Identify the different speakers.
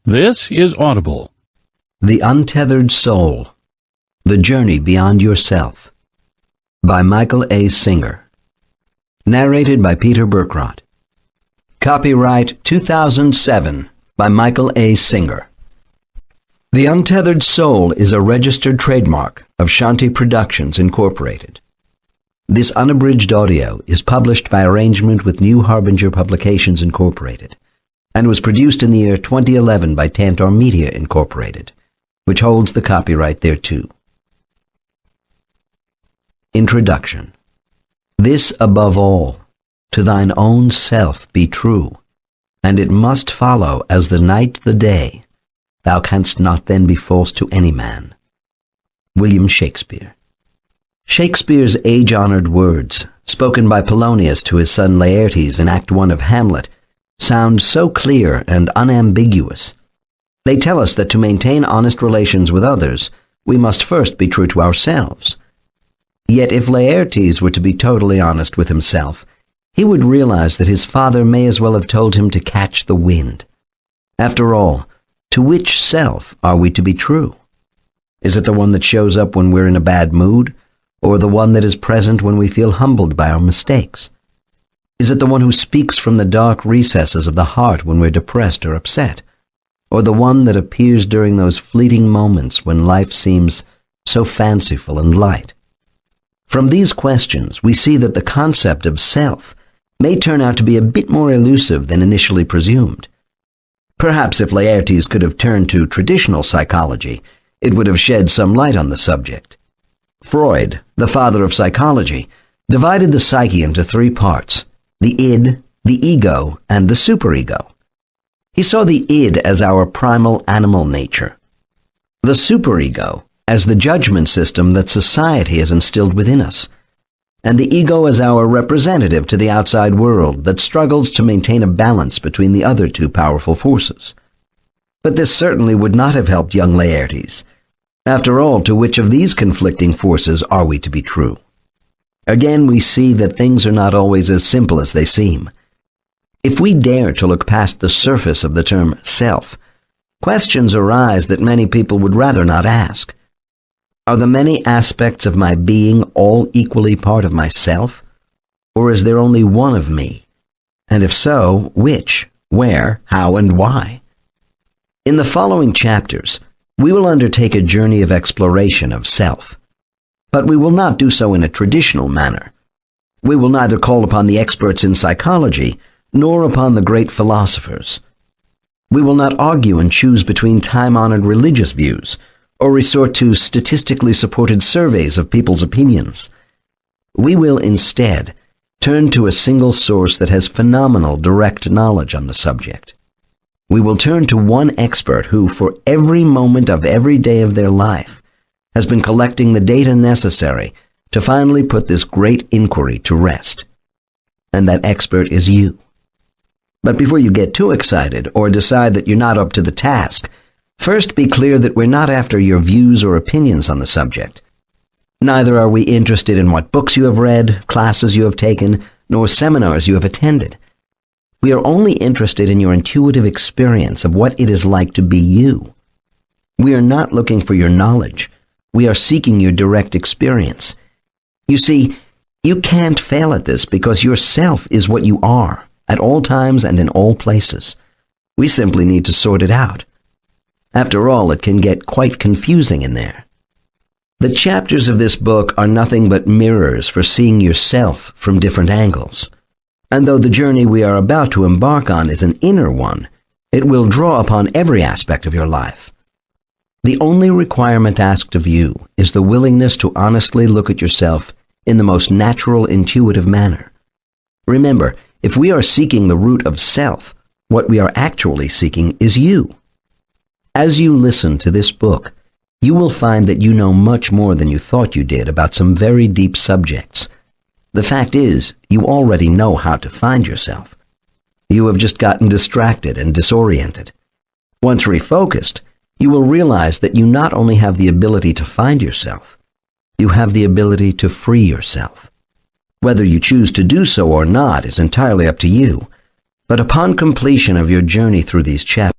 Speaker 1: This is Audible.
Speaker 2: The Untethered Soul, The Journey Beyond Yourself, by Michael A. Singer. Narrated by Peter Burkrot. Copyright 2007 by Michael A. Singer. The Untethered Soul is a registered trademark of Shanti Productions, Incorporated. This unabridged audio is published by arrangement with New Harbinger Publications, Incorporated, and was produced in the year 2011 by Tantor Media, Incorporated, which holds the copyright thereto. Introduction. This above all, to thine own self be true, and it must follow as the night the day. Thou canst not then be false to any man. William Shakespeare. Shakespeare's age-honored words, spoken by Polonius to his son Laertes in Act 1 of Hamlet, sound so clear and unambiguous. They tell us that to maintain honest relations with others, we must first be true to ourselves. Yet if Laertes were to be totally honest with himself, he would realize that his father may as well have told him to catch the wind. After all, to which self are we to be true? Is it the one that shows up when we're in a bad mood, or the one that is present when we feel humbled by our mistakes? Is it the one who speaks from the dark recesses of the heart when we're depressed or upset, or the one that appears during those fleeting moments when life seems so fanciful and light? From these questions, we see that the concept of self may turn out to be a bit more elusive than initially presumed. Perhaps if Laertes could have turned to traditional psychology, it would have shed some light on the subject. Freud, the father of psychology, divided the psyche into three parts: the id, the ego, and the superego. He saw the id as our primal animal nature, the superego as the judgment system that society has instilled within us, and the ego as our representative to the outside world that struggles to maintain a balance between the other two powerful forces. But this certainly would not have helped young Laertes. After all, to which of these conflicting forces are we to be true? Again, we see that things are not always as simple as they seem. If we dare to look past the surface of the term self, questions arise that many people would rather not ask. Are the many aspects of my being all equally part of myself? Or is there only one of me? And if so, which, where, how, and why? In the following chapters, we will undertake a journey of exploration of self. But we will not do so in a traditional manner. We will neither call upon the experts in psychology, nor upon the great philosophers. We will not argue and choose between time-honored religious views, or resort to statistically supported surveys of people's opinions. We will instead turn to a single source that has phenomenal direct knowledge on the subject. We will turn to one expert who, for every moment of every day of their life, has been collecting the data necessary to finally put this great inquiry to rest. And that expert is you. But before you get too excited or decide that you're not up to the task, first be clear that we're not after your views or opinions on the subject. Neither are we interested in what books you have read, classes you have taken, nor seminars you have attended. We are only interested in your intuitive experience of what it is like to be you. We are not looking for your knowledge. We are seeking your direct experience. You see, you can't fail at this because yourself is what you are, at all times and in all places. We simply need to sort it out. After all, it can get quite confusing in there. The chapters of this book are nothing but mirrors for seeing yourself from different angles. And though the journey we are about to embark on is an inner one, it will draw upon every aspect of your life. The only requirement asked of you is the willingness to honestly look at yourself in the most natural, intuitive manner. Remember, if we are seeking the root of self, what we are actually seeking is you. As you listen to this book, you will find that you know much more than you thought you did about some very deep subjects. The fact is, you already know how to find yourself. You have just gotten distracted and disoriented. Once refocused, you will realize that you not only have the ability to find yourself, you have the ability to free yourself. Whether you choose to do so or not is entirely up to you, but upon completion of your journey through these chapters,